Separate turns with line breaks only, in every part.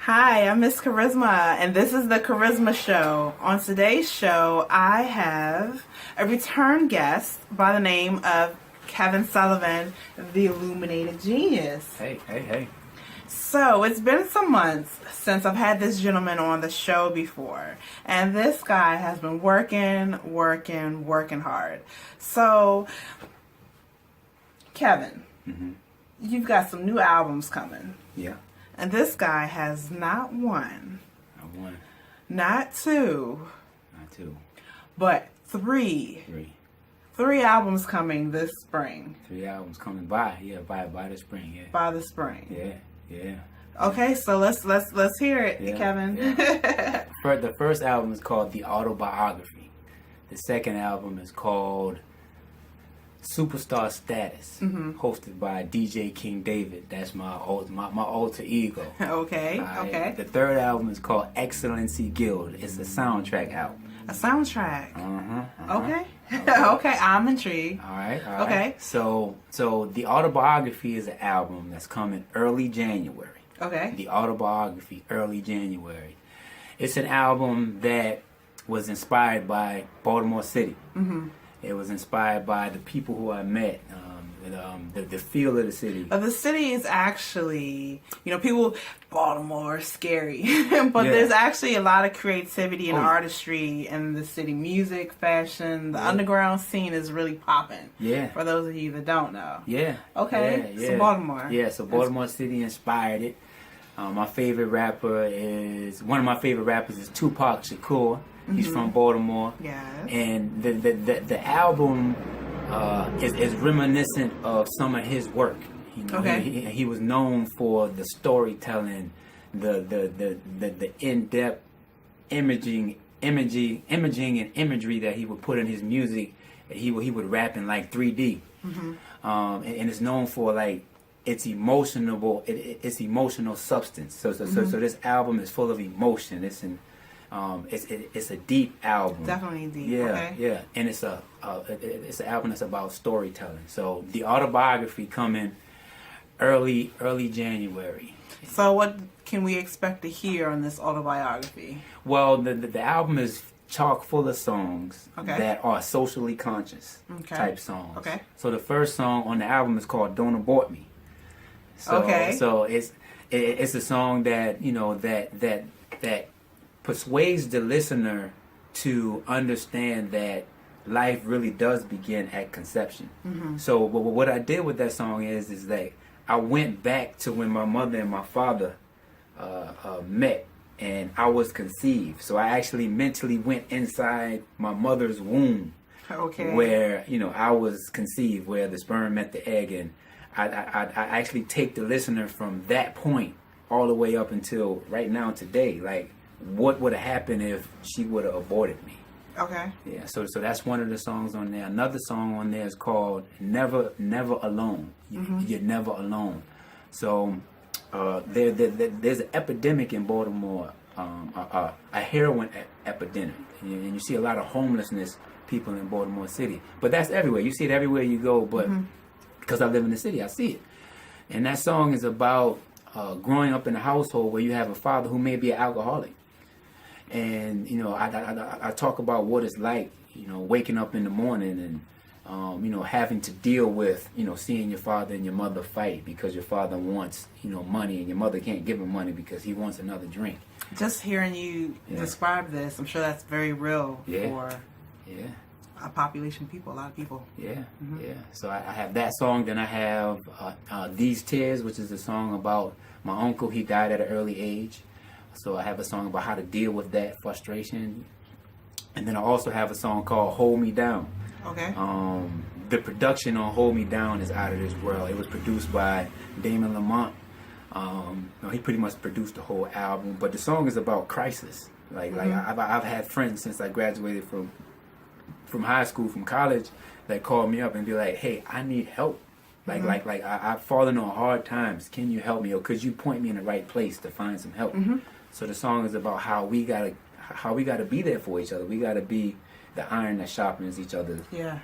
Hi, I'm Ms.Charisma, and this is the Charisma Show. On today's show, I have a return guest by the name of Kevin Sullivan, the Illuminated Genius.
Hey.
So, it's been some months since I've had this gentleman on the show before, and this guy has been working hard. So, Kevin, you've got some new albums coming.
Yeah.
And this guy has not one, not two, but three albums coming this spring.
3 albums coming by the spring. Yeah.
By the spring.
Yeah.
Okay, so let's hear it, Kevin.
Yeah. The first album is called The Autobiography. The second album is called Superstar Status, hosted by DJ King David. That's my alter ego.
Okay.
The third album is called Excellency Guild. It's a soundtrack album.
A soundtrack. Okay. Okay, I'm intrigued.
All right.
Okay.
So The Autobiography is an album that's coming early January.
Okay.
The Autobiography, early January. It's an album that was inspired by Baltimore City. It was inspired by the people who I met, the feel of the city.
The city is actually, people, Baltimore, scary. But there's actually a lot of creativity and artistry in the city. Music, fashion, the underground scene is really popping. Yeah. For those of you that don't know.
Yeah.
Okay. Yeah. So Baltimore.
Yeah, so Baltimore City inspired it. One of my favorite rappers is Tupac Shakur. He's from Baltimore.
Yes.
And the album is reminiscent of some of his work. He was known for the storytelling, the in-depth imaging and imagery that he would put in his music. He would rap in like 3D. And it's known for like its emotional substance. So this album is full of emotion. It's a deep album.
Definitely deep.
Yeah. And it's an album that's about storytelling. So The Autobiography coming early January.
So what can we expect to hear on this autobiography?
Well, the album is chock full of songs that are socially conscious type songs. Okay. So the first song on the album is called "Don't Abort Me." So it's a song that that persuades the listener to understand that life really does begin at conception. So what I did with that song is that I went back to when my mother and my father met and I was conceived. So I actually mentally went inside my mother's womb where I was conceived, where the sperm met the egg, and I actually take the listener from that point all the way up until right now today, like what would have happened if she would have aborted me.
Okay.
Yeah, so that's one of the songs on there. Another song on there is called Never Alone. You're never alone. So there's an epidemic in Baltimore, a heroin epidemic. And you see a lot of homelessness people in Baltimore City. But that's everywhere. You see it everywhere you go, but because I live in the city, I see it. And that song is about growing up in a household where you have a father who may be an alcoholic. And I talk about what it's like, waking up in the morning and having to deal with seeing your father and your mother fight because your father wants money and your mother can't give him money because he wants another drink.
Just hearing you describe this, I'm sure that's very real for a population of people, a lot of people.
Yeah. So I have that song. Then I have These Tears, which is a song about my uncle. He died at an early age. So I have a song about how to deal with that frustration. And then I also have a song called Hold Me Down.
Okay.
The production on Hold Me Down is out of this world. It was produced by Damon Lamont. He pretty much produced the whole album. But the song is about crisis. Like I've had friends since I graduated from high school, from college, that call me up and be like, "Hey, I need help. I've fallen on hard times. Can you help me? Or could you point me in the right place to find some help?" So the song is about how we gotta be there for each other. We gotta be the iron that sharpens each other's iron.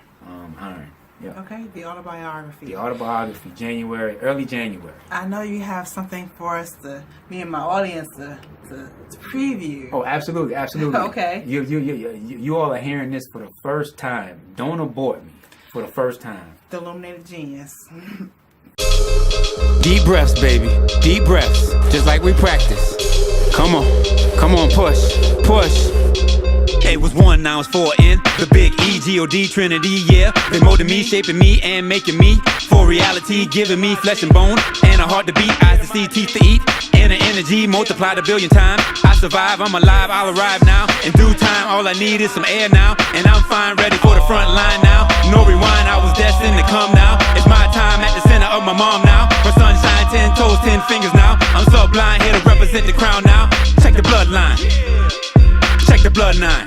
Yeah.
Okay, the autobiography.
The autobiography, early January.
I know you have something for us me and my audience to preview.
Oh, absolutely.
Okay.
You all are hearing this for the first time. Don't abort me for the first time.
The Illuminated Genius.
Deep breaths, baby. Deep breaths. Just like we practice. Come on, push. A was 1, now it's 4 in the big E, G-O-D, Trinity, yeah. They molding me, shaping me, and making me for reality, giving me flesh and bone, and a heart to beat, eyes to see, teeth to eat, and an energy multiplied 1 billion times. I survive, I'm alive, I'll arrive now. In due time, all I need is some air now, and I'm fine, ready for the front line now. No rewind, I was destined to come now. It's my time at the center of my mom now. For sunshine, 10 toes, 10 fingers now. I'm sublime, here to represent the crown now. Check the bloodline. Check the bloodline.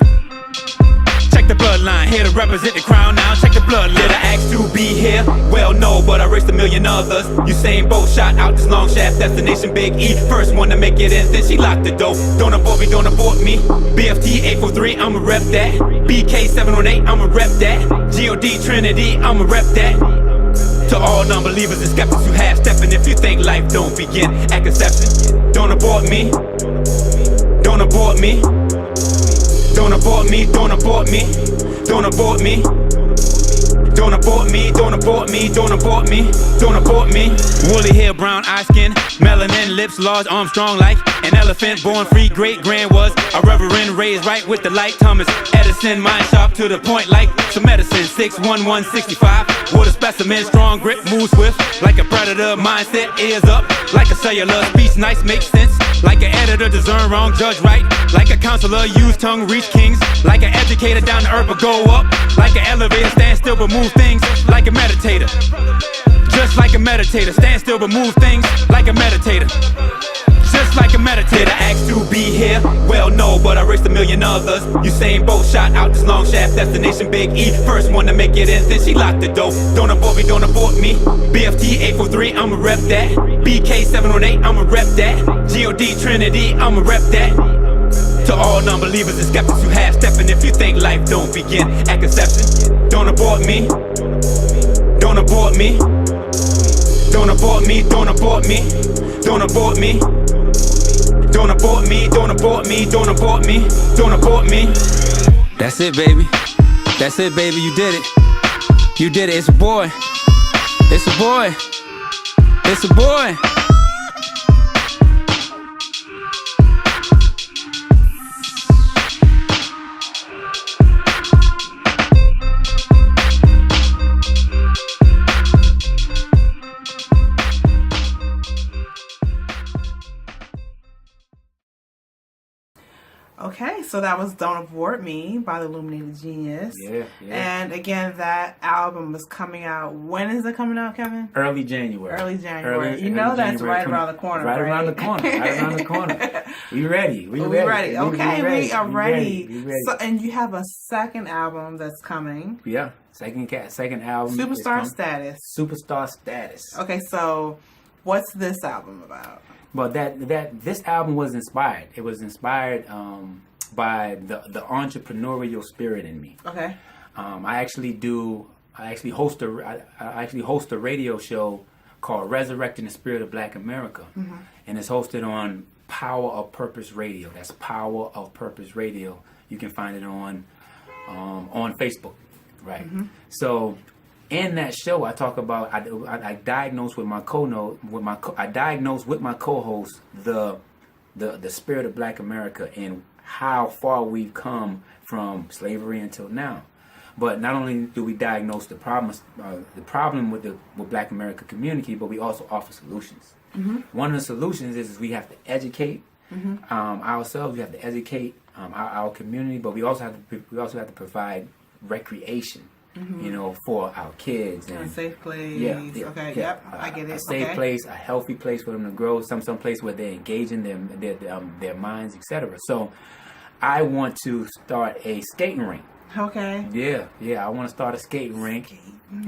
Check the bloodline, here to represent the crown now. Check the bloodline. Did I ask to be here? Well, no, but I raced 1,000,000 others. Usain Bolt shot out this long shaft, destination Big E. First one to make it in, then she locked the door. Don't abort me. BFT 843, I'ma rep that. BK 718, I'ma rep that. G-O-D Trinity, I'ma rep that. To all non-believers and skeptics who half-stepping, if you think life don't begin at conception, don't abort me. Don't abort me. Don't abort me, don't abort me, don't abort me. Don't abort me, don't abort me, don't abort me, don't abort me. Woolly hair, brown eye skin, melanin lips, large arms strong like an elephant. Born free, great grand was a reverend, raised right with the light. Thomas Edison, mind sharp to the point like some medicine. 6'11", 65, with a specimen, strong grip, move swift like a predator. Mindset, ears up like a cellular. Speech nice, makes sense like an editor. Discern wrong, judge right like a counselor. Use tongue, reach kings like an educator. Down to earth but go up like an elevator. Stand still but move things like a meditator. Just like a meditator. Stand still but move things like a meditator. Just like a meditator. I asked to be here? Well, no, but I raced 1,000,000 others. Usain Bolt shot out this long shaft, destination Big E. First one to make it in, then she locked the door. Don't abort me, don't abort me. BFT 843, I'ma rep that. BK 718, I'ma rep that. G-O-D Trinity, I'ma rep that. To all non-believers and skeptics who half-stepping, if you think life don't begin at conception, don't abort me. Don't abort me. Don't abort me, don't abort me. Don't abort me. Don't abort me, don't abort me, don't abort me, don't abort me. That's it, baby. That's it, baby. You did it. You did it. It's a boy. It's a boy. It's a boy.
Okay, so that was Don't Abort Me by the Illuminated Genius.
Yeah.
And again, that album is coming out. When is it coming out, Kevin?
Early January.
Early January. You know that's right around the corner, right?
Right around the corner. Right around the corner. We ready. We ready.
Okay, we are ready. We ready. So, and you have a second album that's coming.
Yeah, second album.
Superstar Status.
Superstar Status.
Okay, so what's this album about?
Well, this album was inspired. It was inspired by the entrepreneurial spirit in me.
Okay.
I actually host a radio show called Resurrecting the Spirit of Black America, and it's hosted on Power of Purpose Radio. That's Power of Purpose Radio. You can find it on Facebook, right? So. In that show, I talk about I diagnose with my co-host the spirit of Black America and how far we've come from slavery until now. But not only do we diagnose the problem with Black America community, but we also offer solutions. One of the solutions is we have to educate ourselves. We have to educate our community, but we also have to provide recreation. For our kids.
And a safe place.
Yeah.
Okay, yep, I get it.
A safe place, a healthy place for them to grow, some place where they're engaging their minds, etc. So I want to start a skating rink.
Okay.
Yeah, I want to start a skating rink.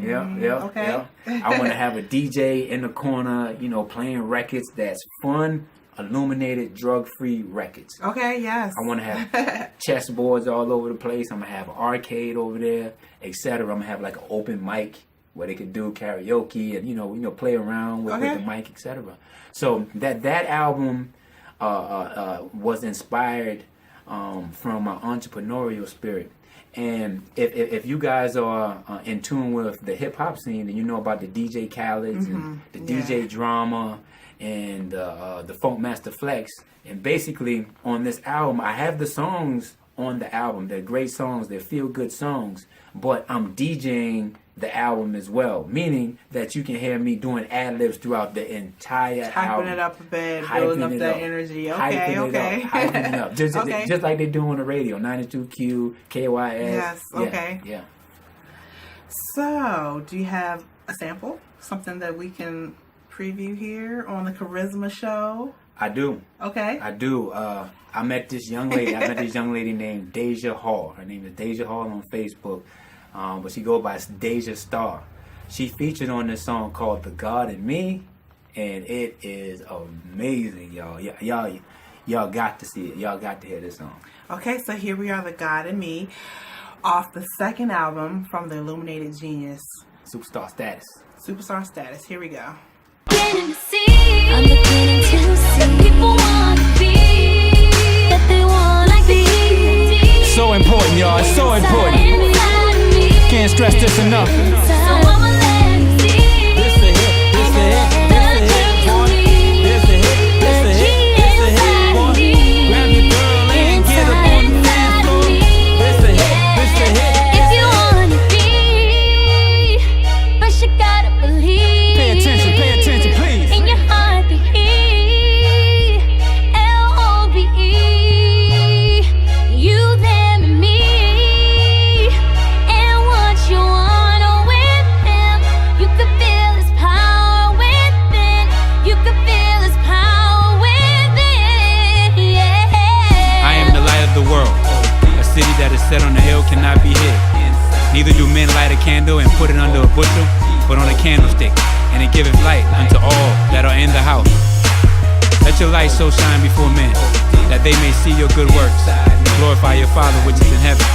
Okay.
I want to have a DJ in the corner, playing records that's fun, illuminated, drug-free records.
Okay, yes.
I want to have chessboards all over the place. I'm going to have an arcade over there, etc. I'm going to have like an open mic where they could do karaoke and play around with the mic, etc. So that album was inspired from my entrepreneurial spirit. And if you guys are in tune with the hip hop scene, then you know about the DJ Khaled's and the DJ Drama and the Funk Master Flex. And basically on this album, I have the songs on the album. They're great songs. They're feel-good songs. But I'm DJing the album as well, meaning that you can hear me doing ad-libs throughout the entire album.
Hyping it up a bit, building up that energy. Okay.
Hyping it up. Just like they do on the radio, 92Q, KYS.
Yes, okay.
Yeah.
So, do you have a sample? Something that we can preview here on the Charisma Show?
I do.
Okay.
I do. I met this young lady named Deja Hall. Her name is Deja Hall on Facebook. But she goes by Deja Star. She featured on this song called "The God in Me," and it is amazing, y'all. Y'all got to see it. Y'all got to hear this song.
Okay, so here we are, "The God in Me," off the second album from the Illuminated Genius.
Superstar Status.
Superstar Status. Here we go.
I'm beginning to see people want to be that they want to be.
So important, y'all. It's so important. Can't stress this enough.
So I'ma let it see.
This a hit. This a hit. This a hit, boy. This a hit. This a hit. This a hit, boy. Grab your girl and get up on the dance floor. This a hit. This a hit.
If you wanna be, first you gotta believe.
Pay attention, please.
In your heart, the Love. You, them, and me. And what you want with him, you can feel his power within. You can feel his power within. Yeah.
I am the light of the world. A city that is set on a hill cannot be hid. Neither do men light a candle and put it under a bushel, but on a candlestick, and it giveth light unto all that are in the house. Let your light so shine before men, that they may see your good works and glorify your Father which is in heaven.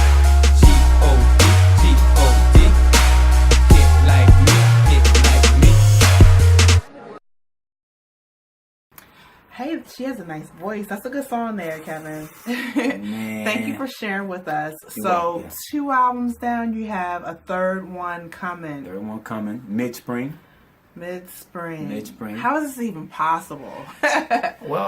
Hey, she has a nice voice. That's a good song there, Kevin. Thank you for sharing with us. So, 2 albums down, you have a third one coming.
Mid-spring.
Mid-spring. How is this even possible?
Well,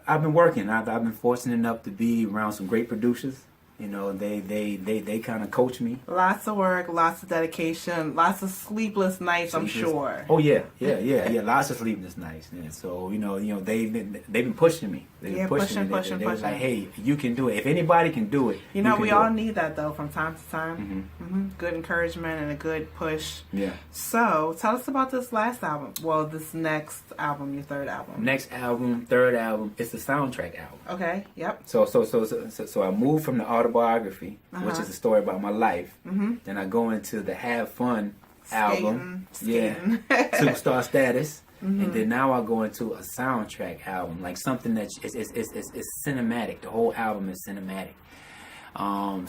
I've been working. I've been fortunate enough to be around some great producers. You know, they kind of coach me.
Lots of work, lots of dedication, lots of sleepless nights, I'm sure.
Oh yeah. Lots of sleepless nights. Yeah. So they've been pushing me. They've been pushing me. They was like, hey, you can do it. If anybody can do it,
we all need that though from time to time. Mm-hmm. Good encouragement and a good push.
Yeah.
So tell us about this last album. Well, this next album, your third album.
Third album. It's a soundtrack album.
Okay. Yep.
So I moved from the autobiography, which is a story about my life.
Mm-hmm.
Then I go into the Have Fun album. Skating. Yeah. Superstar Status. Mm-hmm. And then now I go into a soundtrack album, like something that is cinematic. The whole album is cinematic.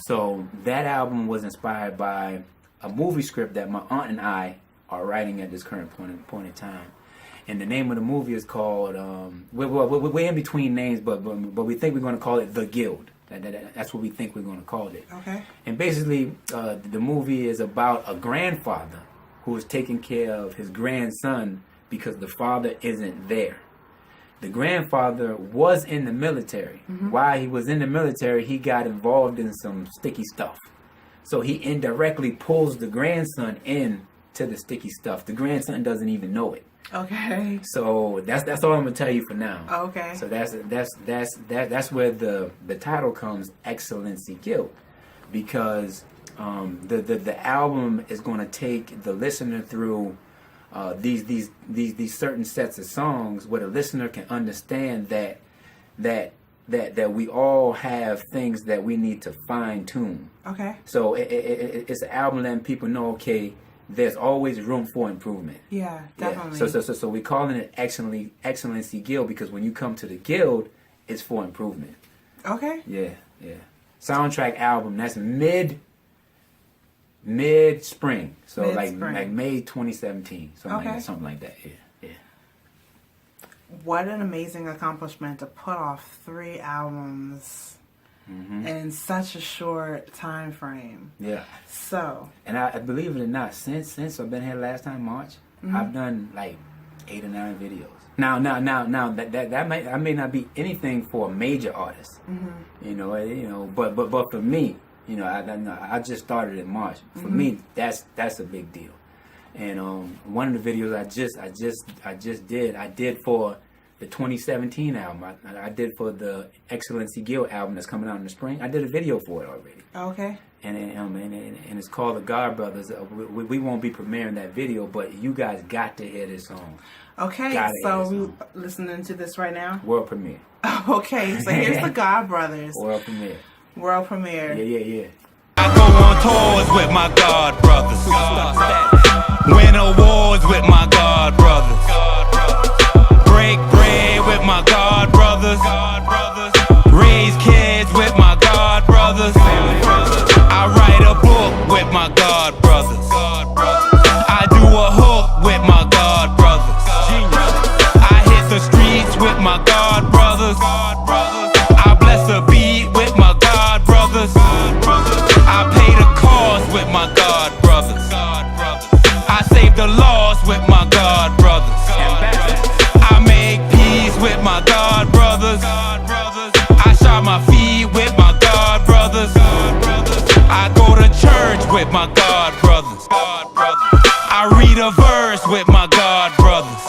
So that album was inspired by a movie script that my aunt and I are writing at this current point in time. And the name of the movie is called, we're in between names, but we think we're going to call it The Guild. That's what we think we're going to call it.
Okay.
And basically, the movie is about a grandfather who is taking care of his grandson because the father isn't there. The grandfather was in the military. Mm-hmm. While he was in the military, he got involved in some sticky stuff. So he indirectly pulls the grandson in to the sticky stuff. The grandson doesn't even know it.
Okay.
So that's all I'm gonna tell you for now.
Okay.
So that's where the title comes, Excellency Guild, because the album is gonna take the listener through these certain sets of songs where the listener can understand that we all have things that we need to fine tune.
Okay.
So it's an album letting people know, okay, there's always room for improvement.
Yeah, definitely.
Yeah. So we're calling it Excellency Guild because when you come to the Guild, it's for improvement.
Okay.
Yeah. Soundtrack album. That's mid Mid-spring. So
Mid-spring.
like May 2017. Something like that. Yeah.
What an amazing accomplishment to put off 3 albums in such a short time frame.
Yeah.
So.
And I believe it or not, since I've been here last time March, I've done like 8 or 9 videos. Now that may not be anything for a major artist, but for me, I just started in March. For me, that's a big deal. And one of the videos I did for the 2017 album. I did for the Excellency Guild album that's coming out in the spring. I did a video for it already.
Okay.
And it's called The God Brothers. We won't be premiering that video, but you guys got to hear this song.
Okay, so we listening to this right now?
World premiere.
Okay, so here's The God Brothers.
World premiere.
World premiere.
Yeah.
I go on tours with my God Brothers. Win awards with my God Brothers. Break bread with my God Brothers. Raise kids with my God Brothers. I write a book with my God Brothers. I do a hook with my God Brothers. I hit the streets with my God Brothers. I bless a beat with my God Brothers. I pay the cost with my God Brothers. I save the lost with my God Brothers. I make peace with my God Brothers. I shop my feet with my God Brothers. I go to church with my God Brothers. I read a verse with my God Brothers.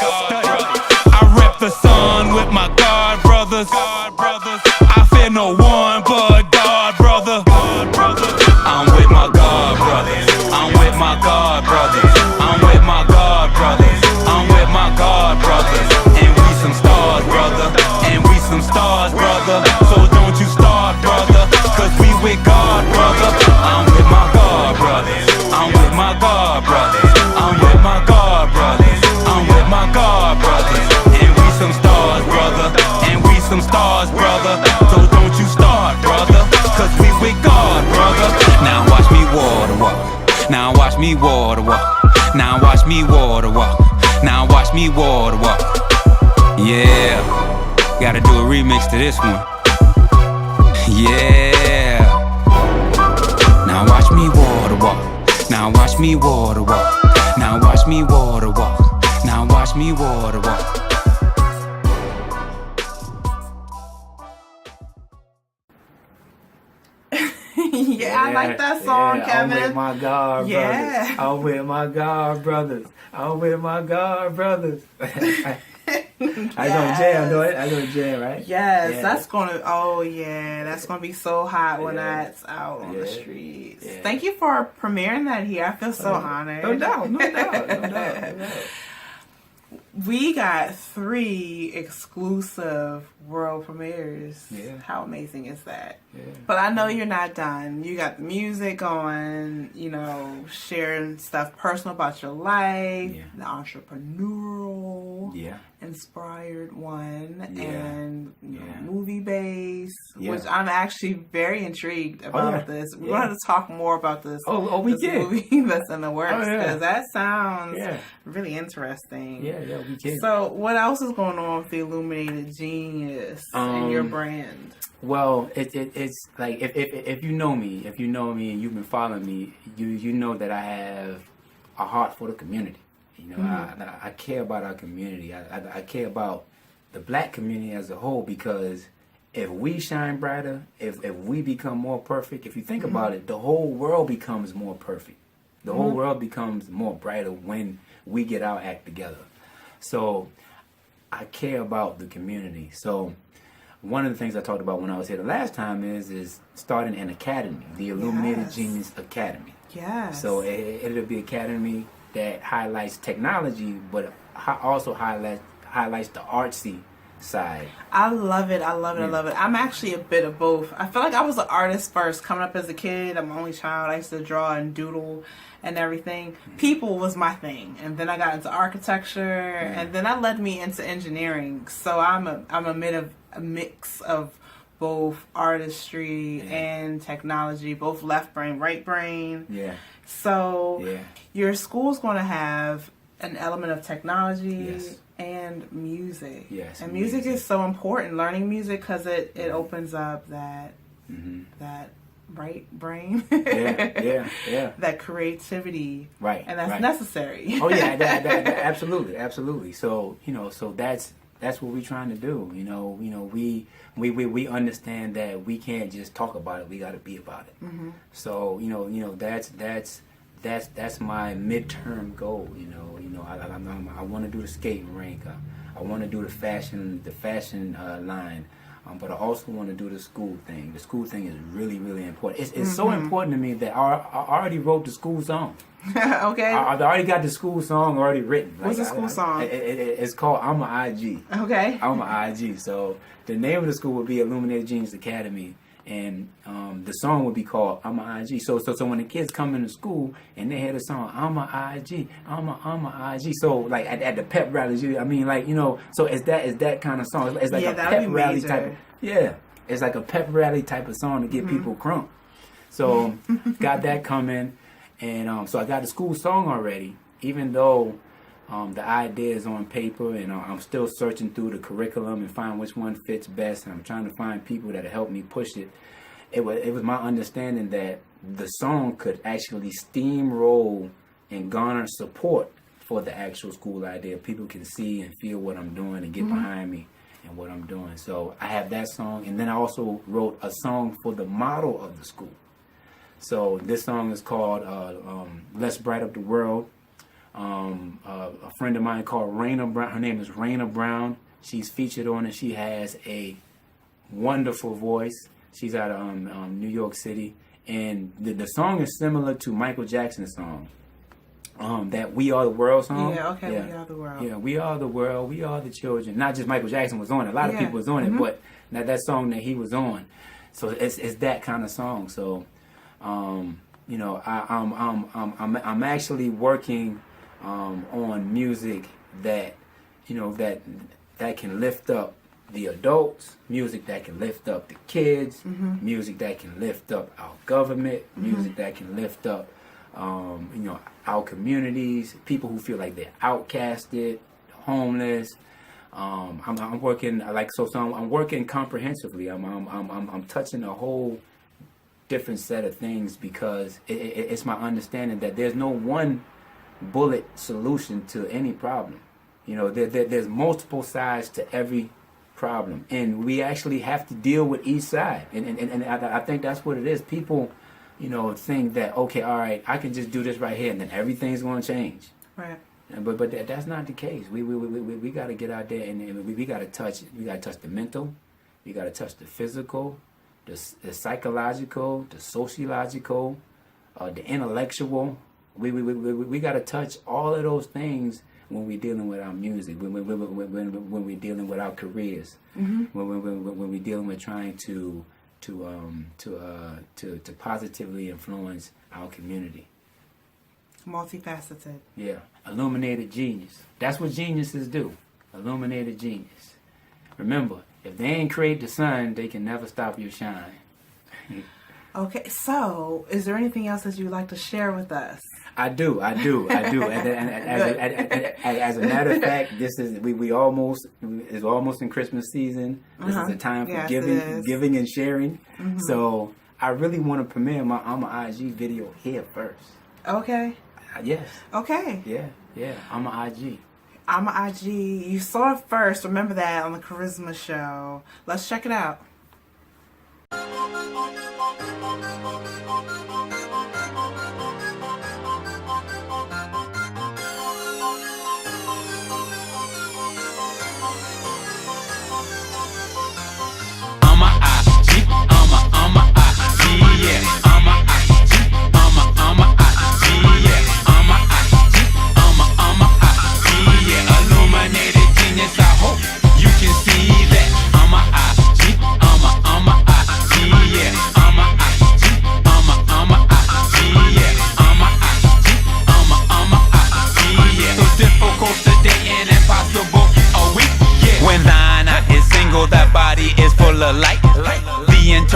I rep the sun with my God Brothers. I fear no one but God Brother. I'm with my God Brothers. I'm with my God Brothers. I'm with my God Brothers. I'm with my God Brothers. And we some stars, brother. And we some stars, brother. So don't you start, brother. Cause we with God, brother. I'm with my God Brothers. I'm with my God Brothers. I'm with my God Brothers. I'm with my God Brothers. And we some stars, brother. And we some stars, brother. So don't you start, brother. Cause we with God, brother. Now watch me water walk. Now watch me water walk. Now watch me water walk. Now watch me water walk. Yeah. Gotta do a remix to this one. Yeah. Now watch me water walk. Now watch me water walk. Now watch me water walk. Now watch me water walk.
Yeah, I like that song, Kevin.
I'm with my God brothers. I'm with my God brothers. I'm with my God brothers. I gonna jam, do it? I gonna jam, right?
Yes, that's gonna be so hot when that's out on the streets. Yeah. Thank you for premiering that here. I feel so honored.
No doubt.
We got 3 exclusive world premieres.
Yeah.
How amazing is that?
Yeah.
But I know you're not done. You got the music going, sharing stuff personal about your life, the entrepreneurial, inspired one, and movie based, which I'm actually very intrigued about this. We're going to talk more about this.
We did.
Movie that's in the works because that sounds really interesting.
Yeah, we did.
So, what else is going on with the Illuminated Genius and your brand?
Well, it's like if you know me and you've been following me, you know that I have a heart for the community. I care about our community. I care about the black community as a whole, because if we shine brighter, if we become more perfect, if you think about it, the whole world becomes more perfect. The whole world becomes more brighter when we get our act together. So I care about the community. So one of the things I talked about when I was here the last time is starting an academy, the Illuminated Genius Academy.
Yes.
So it'll be an academy that highlights technology, but also highlights the artsy side.
I love it. I love it. I'm actually a bit of both. I feel like I was an artist first. Coming up as a kid, I'm an only child. I used to draw and doodle and everything. People was my thing, and then I got into architecture, and then that led me into engineering. So I'm a mix of both artistry and technology, both left brain, right brain.
Yeah.
So your school's going to have an element of technology and music.
Yes,
and music is so important. Learning music because it opens up that right brain. That creativity.
Right.
And that's necessary.
Oh yeah, absolutely. So so that's what we're trying to do. We understand that we can't just talk about it. We got to be about it. Mm-hmm. So that's my midterm goal. I want to do the skating rink. I want to do the fashion line. But I also want to do the school thing. The school thing is really, really important. It's so important to me that I already wrote the school song.
Okay.
I already got the school song already written.
What's the school song?
It's called I'm a IG.
Okay.
I'm a IG. So the name of the school would be Illuminated Genius Academy. And the song would be called I'm a IG. So when the kids come into school and they hear the song I'm a IG, I'm a IG. So like at the pep rallies, so it's that kind of song. It's like a pep rally type. It's like a pep rally type of song to get people crunk. So got that coming, and so I got the school song already. Even though the idea is on paper, and I'm still searching through the curriculum and find which one fits best, and I'm trying to find people that help me push it. It was my understanding that the song could actually steamroll and garner support for the actual school idea. People can see and feel what I'm doing and get behind me and what I'm doing. So I have that song, and then I also wrote a song for the motto of the school. So this song is called Let's Bright Up the World. A friend of mine called Raina Brown. Her name is Raina Brown. She's featured on it. She has a wonderful voice. She's out of New York City, and the song is similar to Michael Jackson's song, that "We Are the World" song.
We are the world.
Yeah, we are the world. We are the children. Not just Michael Jackson was on it. A lot of people was on it, but that song that he was on. So it's that kind of song. So, I'm actually working on music that that can lift up the adults, music that can lift up the kids, music that can lift up our government, music that can lift up our communities, people who feel like they're outcasted, homeless. I'm working I'm working comprehensively. I'm touching a whole different set of things because it's my understanding that there's no one bullet solution to any problem. There's multiple sides to every problem, and we actually have to deal with each side. And I think that's what it is. People, think that, okay, all right, I can just do this right here, and then everything's going to change.
Right.
But that's not the case. We got to get out there, and we got to touch. We got to touch the mental. We got to touch the physical, the psychological, the sociological, the intellectual. We got to touch all of those things when we're dealing with our music, when we're dealing with our careers, when we're dealing with trying to positively influence our community.
Multifaceted.
Yeah, Illuminated Genius. That's what geniuses do. Illuminated Genius. Remember, if they ain't create the sun, they can never stop your shine.
Okay, so is there anything else that you'd like to share with us?
I do. And as a matter of fact, this is we almost in Christmas season. This is a time for giving and sharing. So I really want to premiere my I'm a IG video here first.
Okay.
Yes.
Okay.
Yeah. I'm a IG.
I'm a IG. You saw it first. Remember that on the Charisma show. Let's check it out.
Illuminated Genius, I hope you can see that I'm a IG, I'm a IG, yeah, I'm a IG,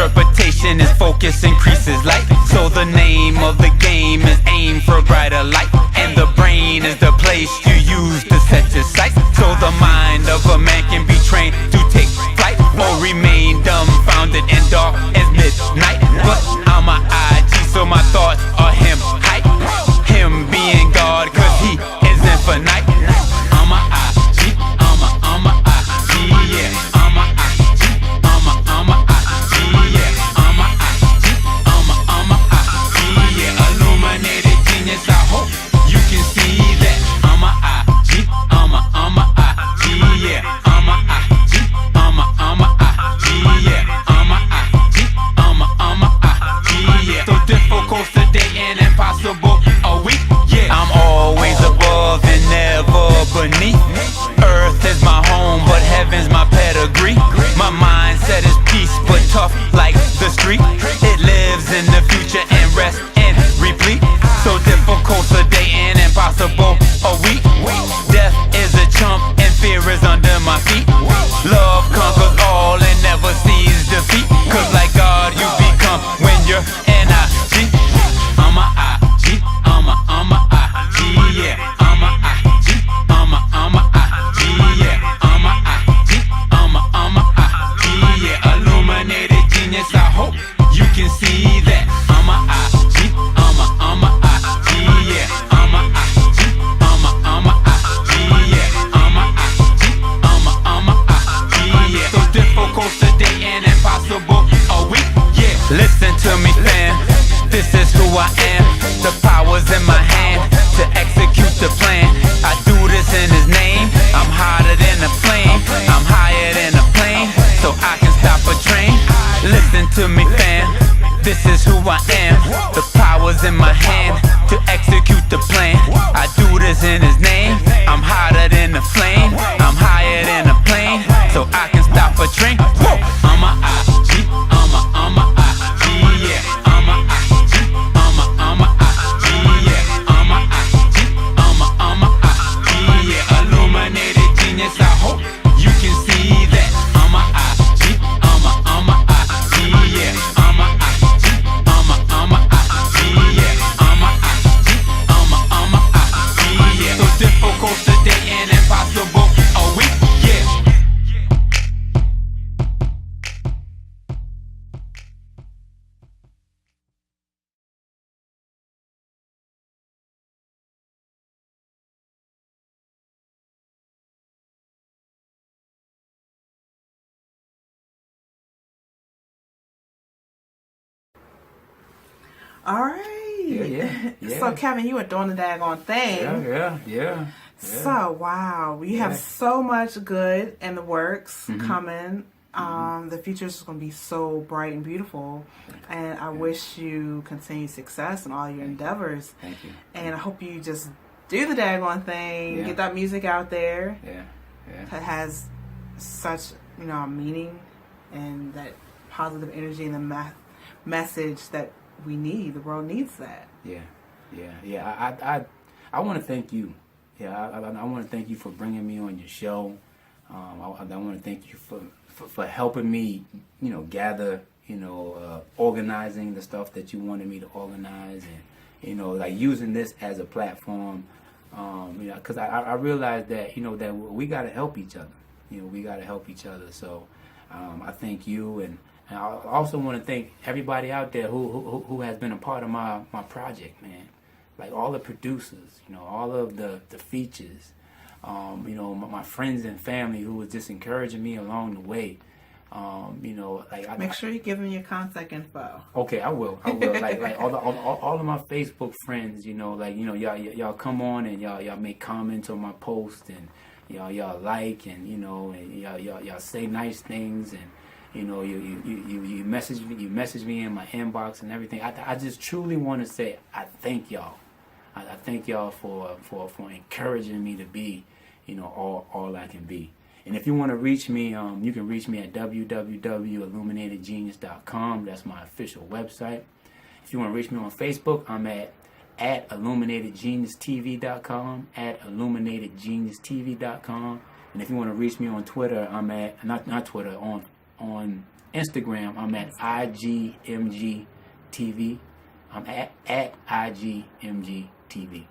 interpretation is focus increases light. So the name of the game is aim for brighter light. And the brain is the place you use to set your sights. So the mind of a man can be trained to take flight or remain dumbfounded and dark as midnight. But I'm a IG, so my thoughts are him hype. Him being God, cause he is infinite. I'm a IG, I'm a IG, yeah. I'm a IG, I'm a IG, yeah. I'm a IG, I'm a IG, yeah. Illuminated genius, I hope you can see that. I'm a IG, I'm a IG, yeah. I'm a IG, I'm a IG, yeah. I'm a IG, I'm a IG, yeah. So difficult today and impossible a week, yeah. I'm always above and never beneath. Earth is my home, but heaven's my pedigree. My mindset is peace, but tough like the street. It lives in the future and rests and replete. So difficult today and impossible a week. Death is a chump and fear is under my feet. Love conquers all and never sees defeat. Cause like God you become when you're N-I-G. I'm a IG, I'm a IG, yeah. I'm a IG, I'm a IG, yeah. I'm a IG, I'm a IG, yeah. Illuminated genius, I hope you can see that. I'm a IG, I'm a IG, yeah. I'm a IG, I'm a IG, yeah. I'm a IG, I'm a IG, yeah. So difficult today and impossible a week, yeah. Listen to me, fam. This is who I am. The power's in my hand to execute the plan. I do this in his name. I'm hotter than a flame. I'm higher than a plane, so I can stop a train. Listen to me, fam. This is who I am. The power's in my hand to execute the plan. I do this in his name. I'm hotter than a flame. I'm higher than a plane, so I can stop a train. Whoa. I'm a IG, I'm a IG, yeah. I'm a IG, I'm a IG, yeah. I'm a IG, I'm a IG, yeah. Illuminated genius, I hope you can see that. I'm a IG, I'm a IG, yeah. I'm a IG, I'm a IG, yeah. I'm a IG, I'm a IG, yeah. So difficult today and impossible a week, yeah.
All right.
Yeah.
So Kevin, you were doing the daggone thing.
Yeah.
So wow, we have so much good in the works coming. The future is going to be so bright and beautiful, and I wish you continued success in all your endeavors.
Thank you.
And I hope you just do the daggone thing, get that music out there. That has such a meaning and that positive energy and the message that we need. The world needs that.
I want to thank you. I want to thank you for bringing me on your show. I want to thank you for helping me, gather, organizing the stuff that you wanted me to organize, and like using this as a platform. Because I realized that that we got to help each other. We got to help each other. So I thank you, and I also want to thank everybody out there who has been a part of my project, man. Like all the producers, all of the features, my friends and family who was just encouraging me along the way.
Make sure you give them your contact info.
Okay, I will. Like all of my Facebook friends, y'all come on and y'all make comments on my post, and y'all like, and y'all say nice things, and you message me in my inbox and everything. I just truly want to say I thank y'all. I thank y'all for encouraging me to be, all I can be. And if you want to reach me, you can reach me at www.illuminatedgenius.com. That's my official website. If you want to reach me on Facebook, I'm at illuminatedgeniustv.com, at illuminatedgeniustv.com. And if you want to reach me on Twitter, I'm at not Twitter, on Instagram, I'm at IGMGTV. I'm at IGMGTV.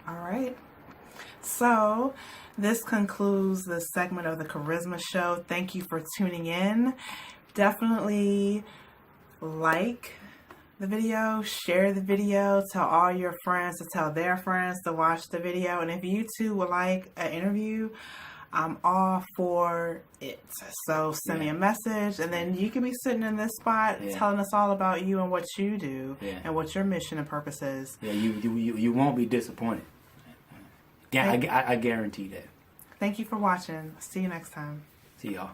All right. So this concludes the segment of the Charisma Show. Thank you for tuning in. Definitely like the video, share the video, tell all your friends to tell their friends to watch the video. And if you too would like an interview, I'm all for it. So send me a message, and then you can be sitting in this spot telling us all about you and what you do and what your mission and purpose is.
Yeah, you won't be disappointed. Yeah, I guarantee that.
Thank you for watching. See you next time.
See y'all.